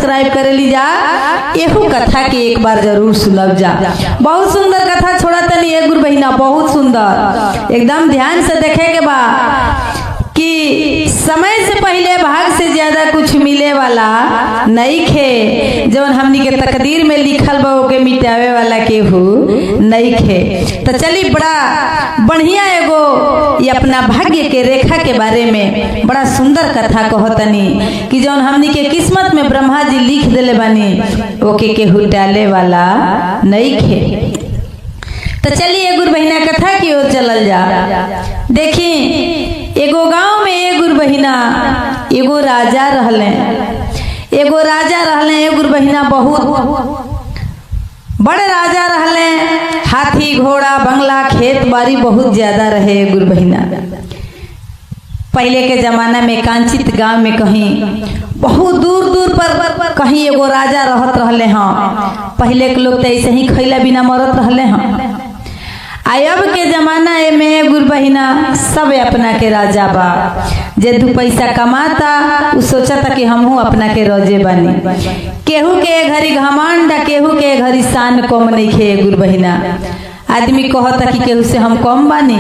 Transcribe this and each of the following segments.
Subscribe करे ली जा। एहू कथा के एक बार जरूर सुनब जा। बहुत सुंदर कथा छोड़ा तनी एक गुरु बहिना, बहुत सुंदर, एकदम ध्यान से देखे के बा कि समय से पहले भाग से ज्यादा कुछ मिले वाला नहीं खे। जौन हमनी के तकदीर में लिखल बा ओके मिटावे वाला केहू नहीं खे। तो चली बड़ा बढ़िया एगो ये अपना भाग्य के रेखा के बारे में बड़ा सुंदर कथा कहतनी कि जौन हमनी के किस्मत में ब्रह्मा जी लिख देले बानी ओके केहू डाले वाला नहीं खे। तो चलिए गुरु बहिना कथा की ओर चलल जा। देखी एगो गांव में एक गुरु बहिना एगो राजा रहले। एगो राजा रहले एक गुरु बहिना, बहुत बड़े राजा रहले। हाथी घोड़ा बंगला खेत बाड़ी बहुत ज्यादा रहे गुरु बहिना। पहले के जमाना में कांचित गांव में कहीं बहुत दूर दूर पर कहीं एगो राजा रहत रहले। हाँ, पहले के लोग तो ऐसे ही खैला बिना मरत रहले। हाँ, अब के जमाना में गुरु बहिना सब अपना के राजा बा। जे दू पैसा कमाता उ सोचता कि हमहू अपना के रोजे बनी। केहू के घरी घमंड, केहू के घरी शान कम नहीं खे गुरु बहिना। आदमी कहता कि केहू से हम कम बानी।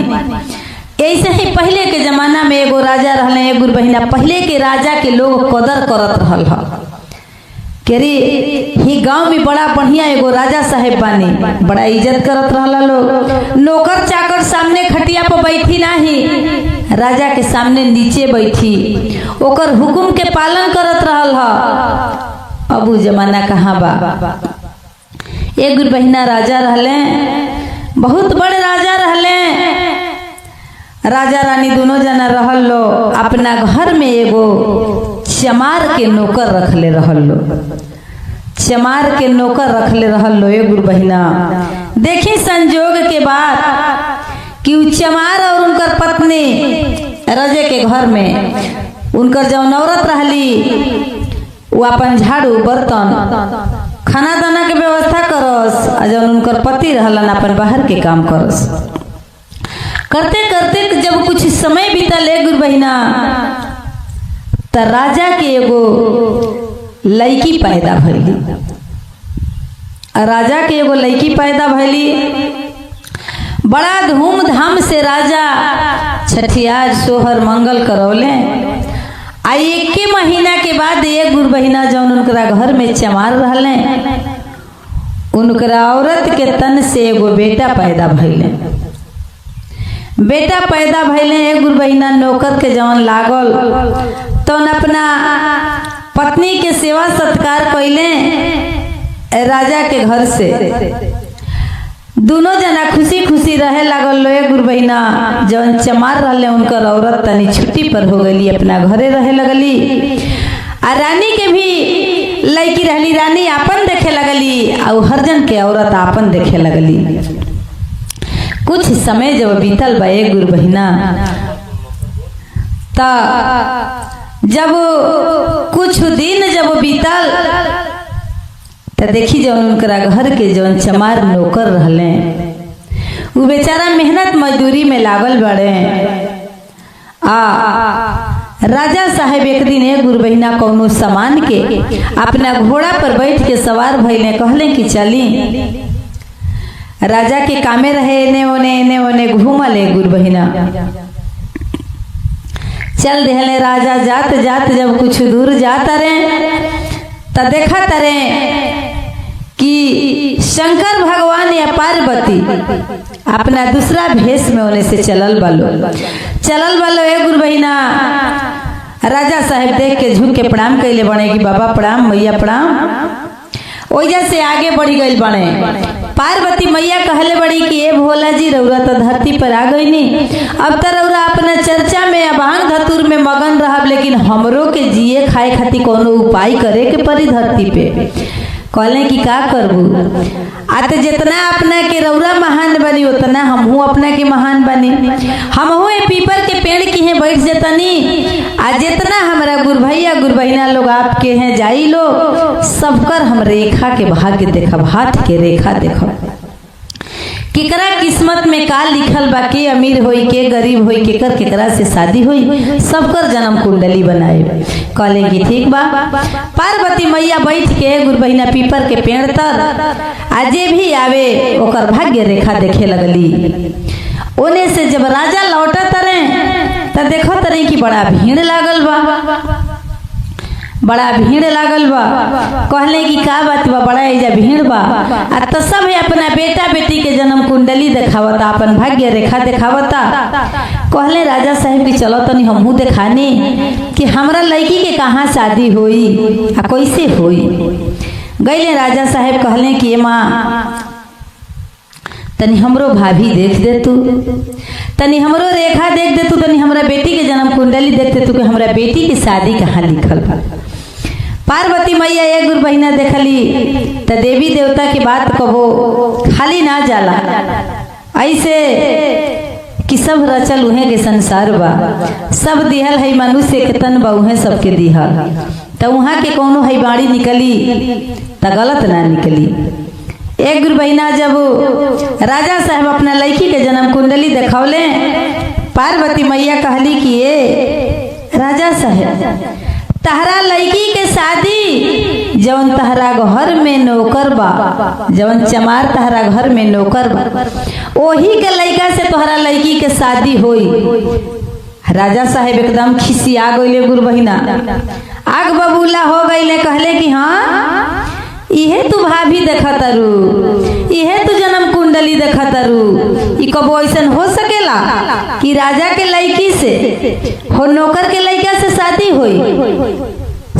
ऐसे ही पहले के जमाना में एगो राजा रहले गुरु बहिना। पहले के राजा के लोग कदर करत रहल ह केरी ही गांव में बड़ा बढ़िया एगो राजा साहेब बानी, बड़ा इज्जत करत रहला लोग। नौकर चाकर सामने खटिया पर बैठी नाही, राजा के सामने नीचे बैठी ओकर हुकुम के पालन करत रहल ह। अब उ जमाना कहाँ बा। एक गुरु बहिना राजा रहले, बहुत बड़े राजा रहले। राजा रानी दोनों जना रहल लो। अपना घर में एगो चमार के नौकर रखले रहल लो। चमार के नौकर रखले रहल लो ये गुरु बहिना। देखी संजोग के बाद कि चमार और उनकर पत्नी राजे के घर में उनकर जौन औरत रहली वो अपन झाड़ू बर्तन खाना दाना के व्यवस्था करस, और जौन उनकर पति रहलन अपन बाहर के काम करस। करते करते जब कुछ समय बीतल गुरु बहिना त राजा के एगो लड़की पैदा भइली। राजा के एगो लड़की पैदा भइली। बड़ा धूमधाम से राजा छठियार सोहर मंगल करौले। आ एक महीना के बाद एक गुरु बहिना जौन उनकरा घर में चमार रहले, उनकरा औरत के तन से एगो बेटा पैदा भइले। बेटा पैदा भइले एक गुरु बहिना। नौकर के जौन लागल तो अपना पत्नी के सेवा सत्कार कैले राजा के घर से। दोनों जना खुशी खुशी रहे लागल लो गुरु बहिना। जौन चमार रहले उनकर औरत तनी छुट्टी पर हो गई, अपना घरे रहे लगली। आ रानी के भी लड़की रहली, रानी आपन देखे लगली और हरजन के औरत आपन देखे लगली। कुछ समय जब बीतल बा गुरु बहिना, ता जब कुछ दिन जब बीतल तो देखी जौन उनकरा घर के जौन चमार नौकर रहले वो बेचारा मेहनत मजदूरी में लागल बड़े। राजा साहेब एक दिन गुरु बहिना कौनो सामान के अपना घोड़ा पर बैठ के सवार भइले। कहले कि चली। राजा के कामे रहे, एने ओने घूमले गुरु बहिना। चल देहले राजा। जात जात जब कुछ दूर जाता रहे तब देखा तरे कि शंकर भगवान या पार्वती अपना दूसरा भेष में होने से चलल बालो ए गुरु बहिना। राजा साहेब देख के झुक के प्रणाम कैले बने कि बाबा प्रणाम, मैया प्रणाम। ओइजा से आगे बढ़ी गई बने। पार्वती मैया कहले बड़ी कि ए भोला जी रउरा तो धरती पर आ गई नी। अब तो रउरा अपना चर्चा में अभांग धतुर में मगन रहब, लेकिन हमरो के जिए खाए खातिर कोनो उपाय करे के पड़ी धरती पे। कहले कि का करबू। आते जितना अपना के रउरा महान बनी उतना हमहू अपना के महान बनी। हमहू ए पीपर के पेड़ की हैं बैठ जतनी। आ जितना हमारा गुरु भैया गुरु बहिना लोग आपके हैं जाई लो, सबकर हम रेखा के भाग्य देखब, हाथ के रेखा देखब। केकरा किस्मत में का लिखल बा, के अमीर होई के गरीब होई, केकर केकरा से शादी होई, सबकर जन्म कुंडली बनाए। कहले कि ठीक बा। पार्वती मैया बैठ के गुरु बहिना पीपर के पेड़ तर आजे भी आवे ओकर भाग्य रेखा देखे लगली। ओने से जब राजा लौटा तरे त देखो तरे कि बड़ा भीड़ लागल बा, बड़ा भीड़ लागल बा। कहले कि का बात बा, बड़ा एजा भीड़ बा। आ तो सब अपना बेटा बेटी के जन्म कुंडली दिखावता, अपन भाग्य रेखा दिखावता। कहले राजा साहब कि चलो तनी हमहू दिखाने कि हमरा लड़की के कहाँ शादी होई आ कैसे होई। गईले राजा साहब कहले कि माँ तनी हमरो भाभी देख दे तू, तनी हमरो रेखा देख दे तू, तनी हमरा बेटी के जन्म कुंडली देख दे तू कि हमरा बेटी की शादी कहाँ लिखल बा। पार्वती मैया एक गुरु बहिना देखली त देवी देवता की बात कहो खाली ना जाला, ऐसे कि सब रचल उहे के संसार बा, सब दिहल है मनुष्य के तन बा उहे सबके दिहल। तो वहाँ के कोनो है बाड़ी निकली त गलत ना निकली। एक गुरु बहिना जब राजा साहब अपना लड़की के जन्म कुंडली दिखौले, पार्वती मैया कहली कि ये राजा साहब तहरा लड़की के शादी जवन तहरा घर में नौकर बा, जवन चमार तहरा घर में नौकर बा, ओही के लड़का से तोहरा लड़की के शादी होई। राजा साहब एकदम खिसिया गईले गुरु बहिना, आग बबूला हो गईले। कहले कि हाँ इहे तू भाभी देखतरू, इहे तू जन्म कुंडली देखतरू, ई कबो ऐसन हो सकेला कि राजा के लड़की से हो नौकर के लड़का से शादी होई।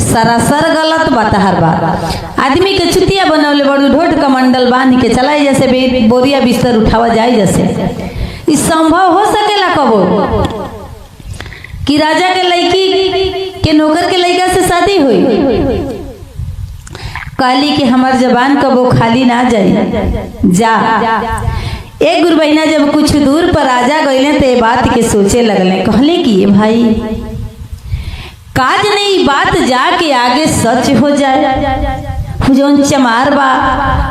सरासर गलत बात हर बात। आदमी के चुतिया बनौले बड़ू ढोट कमंडल बांध के चलाई जैसे बोरिया बिस्तर उठावा जाए, जैसे ई संभव हो सकेला कबो कि राजा के लड़की के नौकर के लड़का से शादी हुई। कहली कि हमार जबान कबो खाली ना जाए जा। एक गुरु बहिना जब कुछ दूर पर राजा गईले तो ये बात के सोचे लगले। कहले कि ये भाई काज नहीं बात जाके आगे सच हो जाए। जौन चमार बा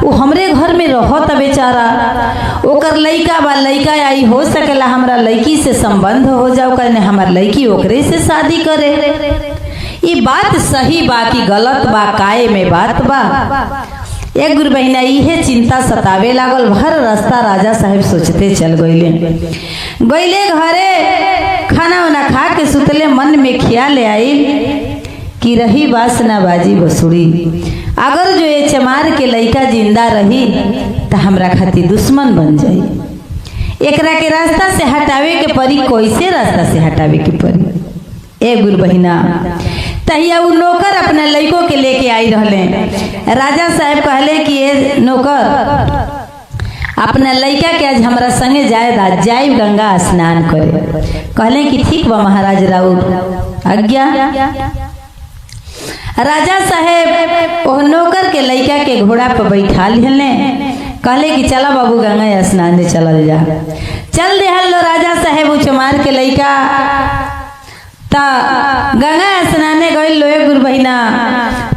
वो हमरे घर में रहत बेचारा, ओकर लइका बा, लइका आई हो सकेला हमरा लड़की से संबंध हो जाओ, कहने हमार लड़की ओकरे से शादी करे। ये बात सही बा कि गलत बा, काये में बात बा। एक गुरु बहिना इहे चिंता सतावे लागल। भर रास्ता राजा साहब सोचते चल गईले घरे खाना वाना खा के सुतले, मन में ख्याल आई कि रही वासना बाजी बसुड़ी, अगर जो ये चमार के लइका जिंदा रही तो हमरा खातिर दुश्मन बन जाई। एकरा के रास्ता से हटावे के परी। कैसे रास्ता से हटावे के परी? ए गुरु बहिना तहिया वो नौकर अपने लइकों के लेके आई रहले। राजा साहब कहले कि ये नौकर अपना लइका के आज हमरा संगे जाए गंगा स्नान करे। कहले कि ठीक बा महाराज राउर आज्ञा। राजा साहेब वो नौकर के लइका के घोड़ा पर बैठा लेने। कहले कि चला बाबू गंगा स्नान दे चल जा। चल देहल लो राजा साहेब वो चमार के लइका ता गंगा स्नाने गई लो। गुरु बहिना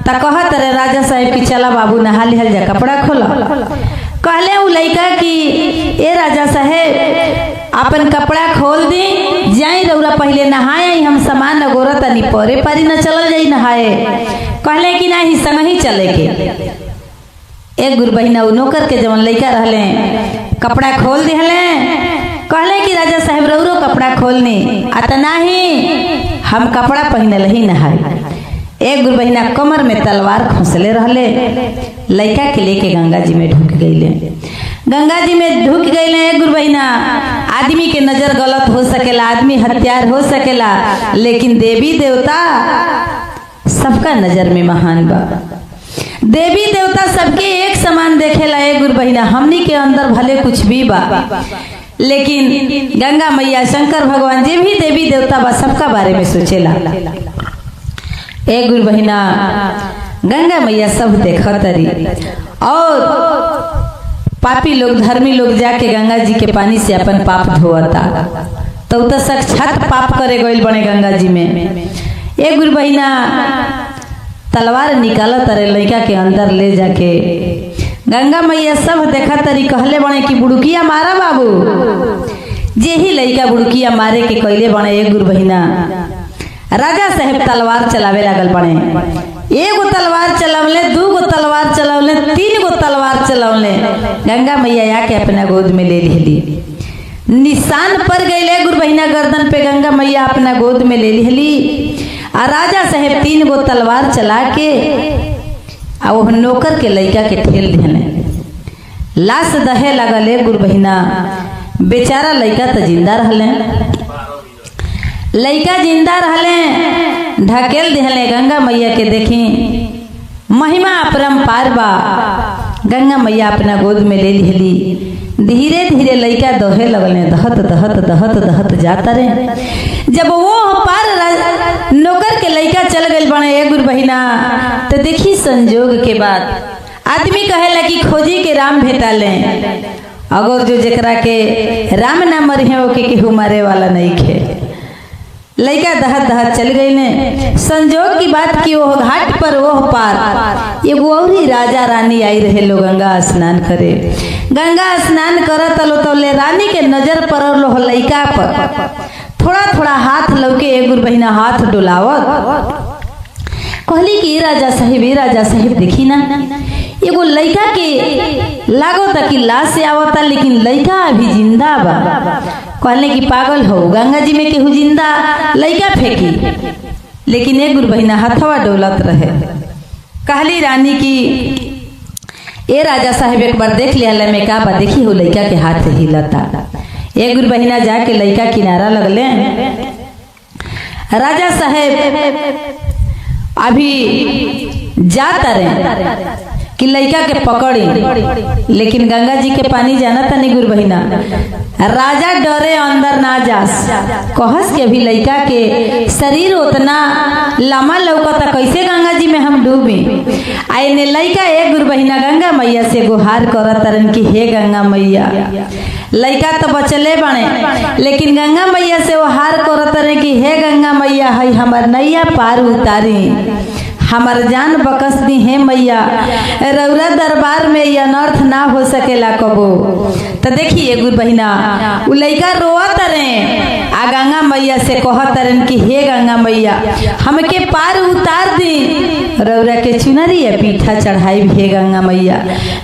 ता कहत रे राजा साहेब कि चला बाबू नहा लिहल जा, कपड़ा खोला। कहले उ लइका कि ए राजा साहेब अपन कपड़ा खोल दी, जाई रउरा पहले नहाए, हम सामान अगोरत तनी परे पारी न चलल जाई नहाए। कहले कि नहीं संग ही चले के। एक गुरु बहिना उ नौकर के जवन लइका रहले कपड़ा खोल दिहले। कहले कि राजा साहब रउरो कपड़ा खोलनी आता नहीं, हम कपड़ा पहनल ही नहाए। एक गुरु बहिना कमर में तलवार खोसले रहले, लइका के लेके गंगा जी में ढुक गईले। गंगा जी में ढुक गईले। एक गुरु बहिना आदमी के नजर गलत हो सकेला, आदमी हत्यार हो सकेला, लेकिन देवी देवता सबका नजर में महान बा। देवी देवता सबके एक समान देखेला। एक गुरु बहिना हमनी के अंदर भले कुछ भी बा, लेकिन गंगा मैया शंकर भगवान जे भी देवी देवता बा सबका बारे में सोचेला। एक गुरु बहिना गंगा मैया सब देखत रही, और पापी लोग धर्मी लोग जाके गंगा जी के पानी से अपन पाप धोता, तो साक्षात पाप करे गइल बने गंगा जी में। एक गुरु बहिना तलवार निकालत रे लइका के अंदर ले जाके गंगा मैया सब देखा तरी कहले बने कि बुड़किया मारा बाबू। जे ही लइका बुड़किया मारे के कहले बने एक गुरु बहिना राजा साहेब तलवार चलावे लागल बने। एगो तलवार चलावले, दूगो तलवार चलावले, तीन गो तलवार चलावले। गंगा मैया आके अपना गोद में ले ली। निशान पर गईले गुरु बहिना गर्दन पे, गंगा मैया अपना गोद में ले ली। आ राजा साहेब तीन गो तलवार चला के आ वो नौकर के लइका के ठेल दिहले। लाश दहे लगले गुरु बहिना। बेचारा लइका तो जिंदा रहले, लइका जिंदा रहले, ढकेल दिहले। गंगा मैया के देखी महिमा अपरंपार बा। गंगा मैया अपना गोद में ले लिहली। धीरे धीरे लइका दोहे लगले, दहत दहत दहत दहत जाता रहे। जब वो पार नौकर के लइका चल गए बने एक गुरु बहिना, तो देखी संजोग के बाद आदमी कहेला कि खोजी के राम भेटाले। अगर जो जकरा के राम ना मरिहे ओके केहू मारे वाला नहीं खे। लइका दहत दहत चल गई ने। संजोग की बात की वो घाट पर वो पार एगो औरी राजा रानी आई रहे लो गंगा स्नान करे। गंगा स्नान करत लो तो ले रानी के नजर पर लो लइका पर थोड़ा थोड़ा हाथ लौके एक गुरु बहिना हाथ डुलावत कहली कि राजा साहेब देखी ना एगो लइका के लागो तक कि लाश से आवता, लेकिन लइका अभी जिंदा बा। कहले कि पागल हो, गंगा जी में केहू जिंदा लइका फेंकी, लेकिन एक गुरु बहिना हथवा डोलत रहे। कहली रानी की ए राजा साहेब एक बार देख लिया में का बा, देखी हो लइका के हाथ हिलता। एक गुरु बहिना जाके लइका किनारा लगले। राजा साहेब अभी जाता रहे कि लइका के पकड़ी, लेकिन गंगा जी के पानी जाना था नहीं गुरु बहिना। राजा डरे अंदर ना जास, कहस के अभी लइका के शरीर उतना लम्बा लौकता, कैसे गंगा जी में हम डूबी। आए ने लइका एक गुरु बहिना गंगा मैया से गुहार करत तरन कि हे गंगा मैया। लइका तो बचले बने, लेकिन गंगा मैया से वो हार करत रहे कि हे गंगा मैया है हमार नैया पार उतारी, हमार जान बकस दी है मैया। रौरा दरबार में ये अनर्थ ना हो सकेला कबो। तो देखिए गुरु बहिना उ लइका रोवत रहे आ गंगा मैया से कहत रहे कि हे गंगा मैया हमके पार उतार दी। रौरा के चुनरी या पीठा चढ़ाई हे गंगा मैया,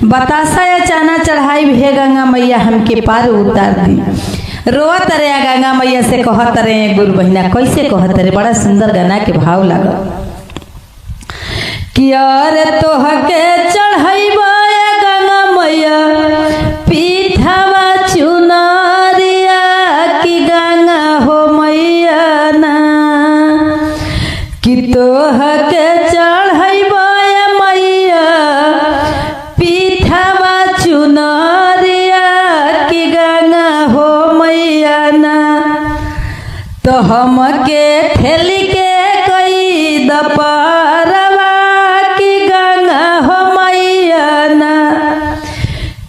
बतासा या चाना चढ़ाई हे गंगा मैया, हमके पार उतार दी। रोवत रहे गंगा मैया से कहत रहे गुरु बहिना। कैसे कहत रहे, बड़ा सुंदर गाना के भाव लागल कि अरे तोहके चढ़ैबा गंगा मैया पीठवा चुनरिया कि गंगा हो मैया ना, कि तोहके चढ़ैबा मैया पीठवा चुनरिया कि गंगा हो मैया ना। तो हमके ठेली के कई दपरवा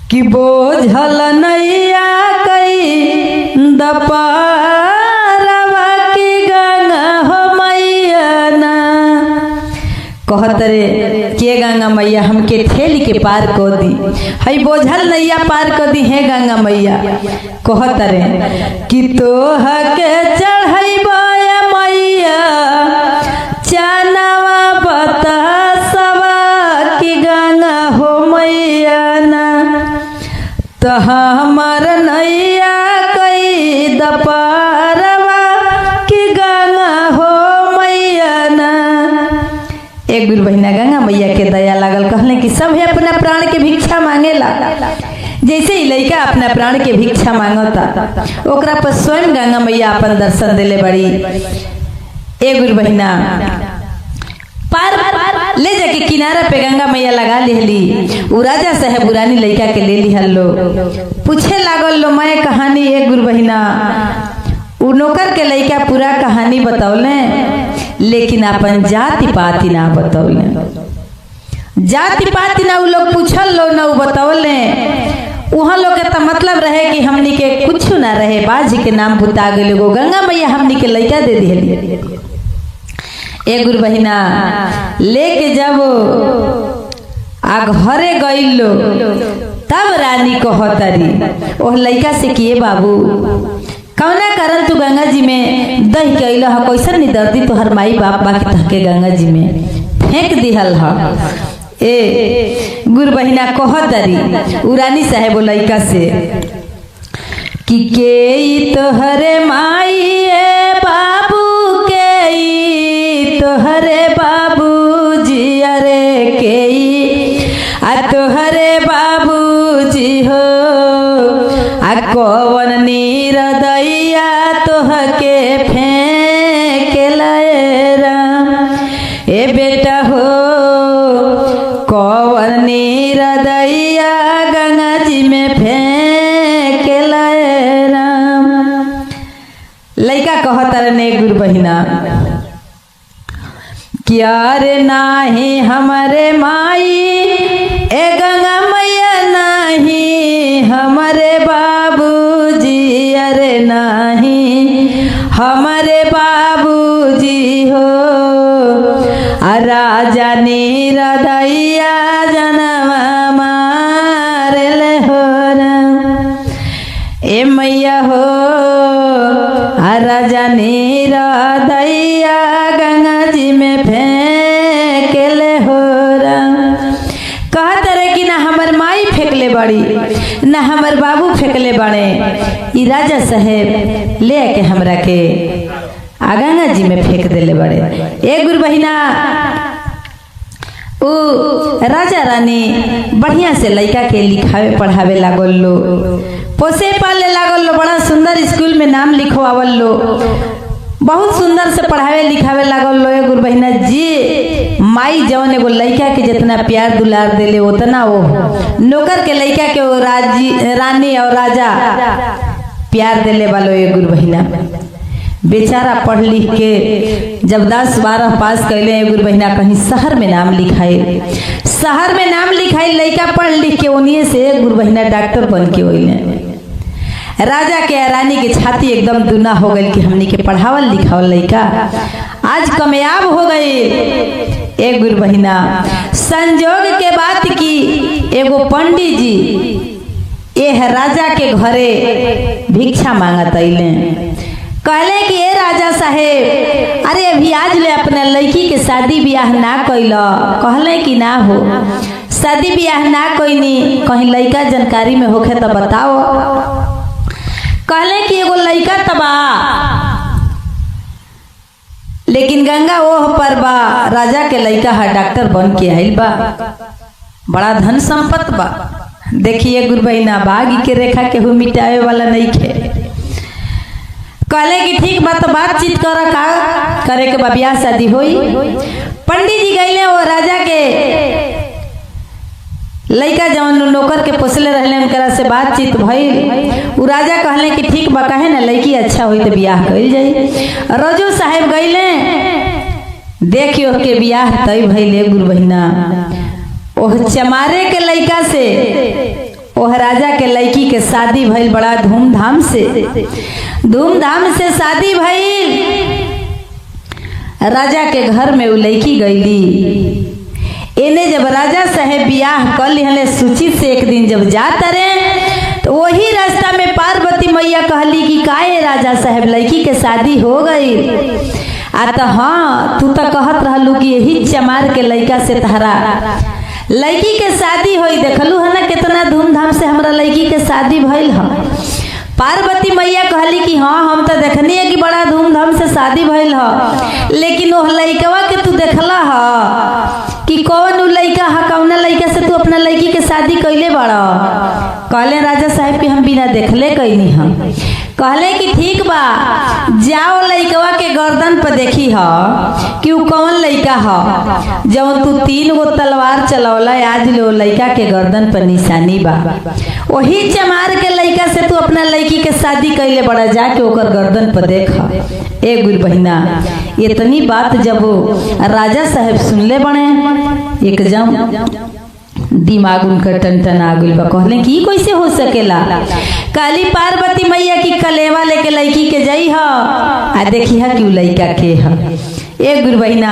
कि बोझल नैया कई दपरवा की गंगा हो मैया ना। कहत रे के गंगा मैया हमके ठेल के पार को दी, हई बोझल नैया पार को दी है गंगा मैया। कहत रे कि तोहके चढ़ैबा मैया चानवा बतासवा की गंगा हो मैया ना। तो हमर नैया कई दपरवा की गंगा हो मैया ना। एक गुरु बहिना गंगा मैया के दया लागल, कहले कि सब है अपना प्राण के भिक्षा मांगेला। जैसे ही लइका अपना प्राण के भिक्षा मांगता, ओकरा पर स्वयं गंगा मैया अपन दर्शन दिले बड़ी। एक गुरु बहिना पार ले जाके किनारा पे गंगा मैया लगा लेली। उ राजा साहेब पुरानी लइका के ले लिहल लो, पूछे लागल लो मैं कहानी। एक गुरु बहिना उ नौकर के लइका पूरा कहानी बतौले, लेकिन अपन जाति पाति ना बतौले। जाति पाति ना उ लोग पूछल लो ना उ बतौले। वहाँ लोग के तो मतलब रहे कि हमनी के कुछ ना रहे, बाजी के नाम बुता गए गो गंगा मैया हमनी के लइका दे दिहली। एक गुरु बहिना लेके जब आ घरे गइल लो तब रानी कहतरी ओह लइका से किए बाबू कौना कारण तू गंगा जी में दही के अइल ह कैसन नी दर्दी तोहर माई बाप बाकी तहके गंगा जी में फेंक दिहल ह ए गुरु बहिना कहतरी उ रानी साहेब लइका से कि के तोहरे माई ए बाबू के तोहरे बाबू जी अरे के आ तोहरे बाबू जी हो आ कवन नीरदैया तोहके फेंकेले राम ए बेटा हो कवन नीरदैया गंगा जी में फेंकेले राम। लइका कहतर ने गुरु बहिना क्या रे नाही हमारे माई ए गंगा मैया नाही हमारे बाबूजी अरे नाही हमारे बाबूजी हो राजा नीरदैया जनवा मारले हो ए मैया हो राजा नीरदैया गंगा जी में फेंकेले हो कहत रहे कि ना हमर माई फेंकले बड़ी ना हमर बाबू फेंकले बड़े ई राजा साहेब ले के हमरा के आ गंगा जी में फेंक देले बड़े। एक गुरु बहिना उ राजा रानी बढ़िया से लइका के लिखावे पढ़ावे लागल लो पोसे पाले लागल लो बड़ा सुंदर स्कूल में नाम लिखवावल लो बहुत सुंदर से पढ़ावे लिखावे लागल लो। गुरु बहिना जी माई जवन एगो लइका के जितना प्यार दुलार देले उतना वो नौकर के लइका के वो रानी और राजा प्यार देले वालो। ये गुरु बहिना बेचारा पढ़ लिख के जब 10-12 पास कैले गुरु बहिना कहीं शहर में नाम लिखाए शहर में नाम लिखाई लइका पढ़ लिख के उन्हीं से गुरु बहिना डॉक्टर बन के होइले। राजा के रानी के छाती एकदम दुना हो गई कि हमनी के पढ़ावल लिखावल लइका आज कामयाब हो गए। एक गुरु बहिना संजोग के बात की एगो पंडित जी एह राजा के घरे भिक्षा मांगत अइले कहले कि ए राजा साहेब अरे अभी आज ले अपने लड़की के शादी ब्याह ना कैल कहले कि ना हो शादी ब्याह ना कोईनी कहीं लड़का जानकारी में होखे तो बताओ। कहले कि एगो लड़का तबा लेकिन गंगा ओह पर बा राजा के लड़का है डॉक्टर बन के आइल बा बड़ा धन संपत्ति बा। देखिए गुरु बहिना बागी के रेखा के हु मिटावे वाला नहीं खे। कहले कि ठीक बा तो बातचीत कर का करे के ब्याह शादी होई। पंडित जी गईले वो राजा के लइका जवन नौकर के पोसले रहले उनकरा से बातचीत भइल। उ राजा कहले कि ठीक बा काहे ना लड़की अच्छा होई तो ब्याह कइल जाई। रजू साहेब गईले देखियो के ब्याह तय भइले। गुरु बहिना ओह चमारे के लइका से ओह राजा के लड़की के शादी भइल बड़ा धूमधाम से शादी भइल। राजा के घर में उ लड़की गईली। इन्हें जब राजा साहेब ब्याह कर लिहले सूचित से एक दिन जब जात रहे तो वही रास्ता में पार्वती मैया कहली कि काहे राजा साहेब लड़की के शादी हो गई। आ तो हाँ तू तो कहत रहलू कि यही चमार के लड़का से तहरा लड़की के शादी होई देखलू है ना कितना धूमधाम से हमरा लड़की के शादी भइल है। पार्वती मैया कहली कि हाँ हम तो देखनी है कि बड़ा धूमधाम से शादी भइल है लेकिन वो लड़कवा के तू देखला है कि कौन उ लड़का है कौना लड़का से तू अपना लड़की के शादी कैले बड़ा। कहले राजा साहब कि हम बिना देखले कैनी हम। कहले कि ठीक बा जाओ लड़कवा के गर्दन पर देखी ह कि उ कौन लड़का ह जब तू 3 गो तलवार चलौला आज लो लड़का के गर्दन पर निशानी बा वही चमार के लड़का से तू अपना लड़की के शादी कैले बड़ा जाके ओकर गर्दन पर देख। ए गुरु बहिना इतनी बात जब राजा साहब सुनले बने एकदम दिमाग उनका टन आ गइल बा। कहले कि कैसे हो सकेला। काली पार्वती मैया की कलेवा लेके लड़की के जाई ह आ देखी है कि लड़का के है। एक गुरु बहिना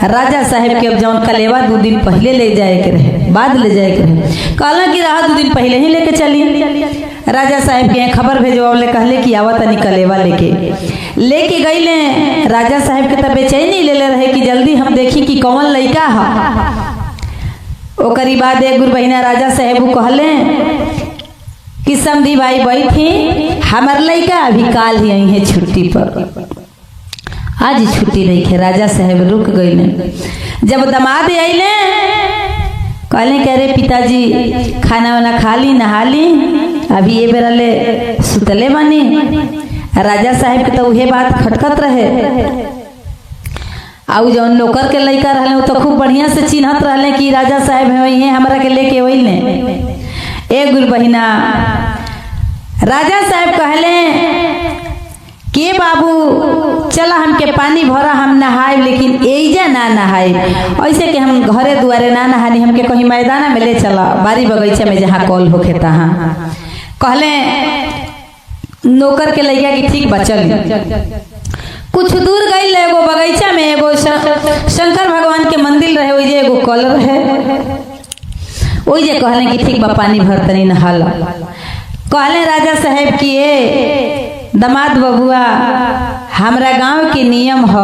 राजा साहब के अब जौन कलेवा 2 दिन पहले ले जाए के रहे, बाद ले जाए के रहे, कहला कि रहा 2 दिन पहले ही लेके चली। राजा साहब के खबर भेजवाले, कहले कि आवत तनी कलेवा लेके गईले। राजा साहब के तब बेचैनी ले रहे कि जल्दी हम देखी कि कौन लड़का है। ओकरी बाद एक गुरु बहिना राजा साहब कहले कि समधी भाई बैठी, हमार लड़का अभी काल ही आई है छुट्टी पर, आज छुट्टी नहीं है। राजा साहब रुक गईले। जब दामाद आइले कहले कि अरे पिताजी खाना वाना खा ली, नहा ली, अभी ये बेरा ले सुतले बानी। राजा साहब के तो उहे बात खटखट रहे। आउ जौन नौकर के लड़का रहले तो खूब बढ़िया से चिन्हत रहले कि राजा साहब है हमरा के लेके वही। एक गुरु बहिना राजा साहब कहले के बाबू चला हमके पानी भरा, हम नहाए, लेकिन एजा ना नहाए, ऐसे कि हम घरे दुआरे ना नहानी, हमके कहीं मैदाना में ले चला, बारी बगीचा में जहाँ कॉल होखे तहाँ। कहले नौकर के लड़का की ठीक बचल। कुछ दूर गई एगो बगीचा में एगो शंकर भगवान के मंदिर रहे, वही एगो कल रहे, वही कहले कि ठीक बा पानी भर तनी नहाला। कहले राजा साहब कि ए दामाद बबुआ, हमरा गांव के नियम ह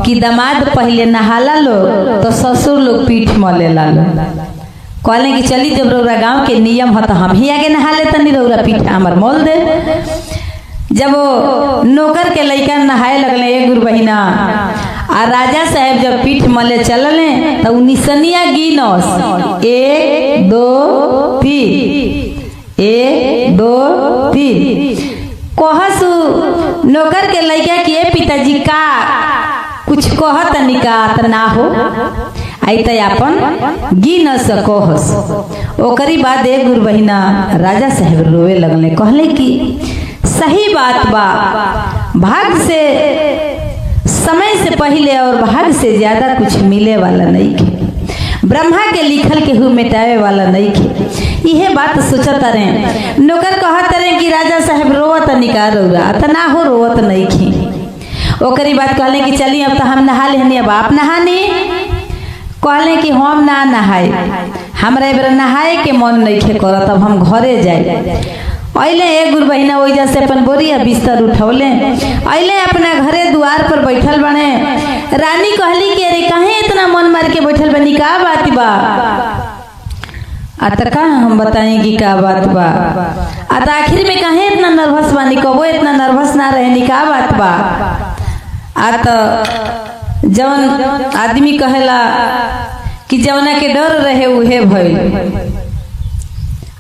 कि दामाद पहले नहाला लो तो ससुर लोग पीठ मलेला लो। कहले कि चली जब रौरा गांव के नियम है तो हम ही आगे नहा ले, तनी रौरा पीठ हमर मोल दे। जब वो नौकर के लड़का नहाए लगले एक गुरु बहिना, आ राजा साहब जब पीठ मले चलले तो निसनिया गिनस 1 2 3 1 2 3। कहसु नौकर के लड़का कि पिताजी का कुछ कहत निका ना हो आई तो अपन गिन सकस। ओकरी बाद एक गुरु बहिना राजा साहब रोवे लगले। कहले कि सही बात बा, भाग से समय से पहले और भाग से ज्यादा कुछ मिले वाला नहीं खे, ब्रह्मा के लिखल के हु मिटावे वाला नहीं खे। यह बात सोचत रहे। नौकर कहत रहे कि राजा साहब रोवत निकार रौरा त ना हो, रोवत नहीं खे। ओकरी बात कहले कि चली अब तो हम नहा लेनी, अब आप नहानी। कहले कि हम ना नहाए, हमरा ए बेर नहाए के मन नहीं खे करत, अब हम घरे जाए। अइले एक गुरु बहिना ओइजा से अपन बोरिया बिस्तर उठौले, अइले अपना घरे द्वार पर बैठल बने। रानी कहली कि अरे काहे इतना मन मार के बैठल बनी, का बात बा? का हम बताएं कि का बात बा? आखिर में काहे इतना नर्वस बानी, कबो इतना नर्वस ना रहनी, का बात बा? जवन आदमी कहेला कि जवना के डर रहे उहे भइल।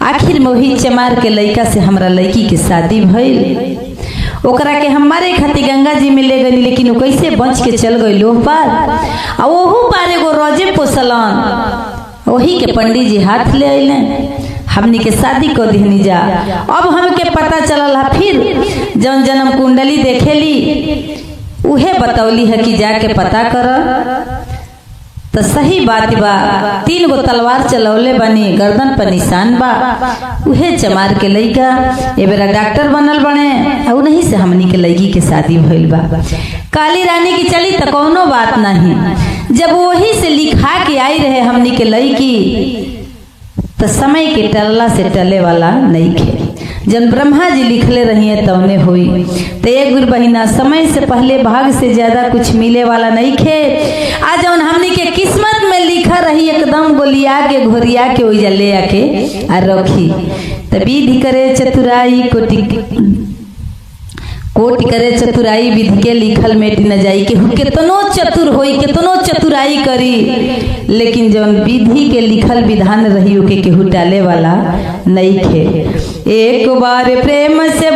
आखिर में वही चमार के लड़का से हमरा लड़की के शादी भइल। ओकरा के हमारे खातिर गंगा जी में ले गई, लेकिन वो कैसे बच के चल गई लोह पार। आ ओहू पार एगो रोजे पोसलन, वही के पंडित जी हाथ ले अइले, हमनी के शादी कर दिहनी जा। अब हमके पता चलल है, फिर जौन जन्म कुंडली देखेली उहे बतौली है कि जाके पता कर। तो सही बात बा, 3 गो तलवार चलौले बनी, गर्दन पर निशान बा। उहे चमार के लड़का ए बेरा डॉक्टर बनल बने, और नहीं से हमनी के लड़की के शादी भइल बा। काली रानी की चली तो कौनो बात नहीं, जब वही से लिखा के आई रहे हमनी के लड़की, तो समय के टलला से टले वाला नहीं खे। जब ब्रह्मा जी लिखले रही है तवने हुई। तो एक गुरु बहिना समय से पहले भाग से ज्यादा कुछ मिले वाला नहीं खे। आज जौन हमनी के किस्मत में लिखा रही एकदम गोलिया के घोरिया के ओइजा ले आके आ रखी। तो विधि करे चतुराई कोटि करे चतुराई, विधि के लिखल मेट न जाई। के कितनो चतुर होई, कितनो चतुराई करी, लेकिन जौन विधि के लिखल विधान रही ओके केहू टाले वाला नहीं खे। एक बार प्रेम से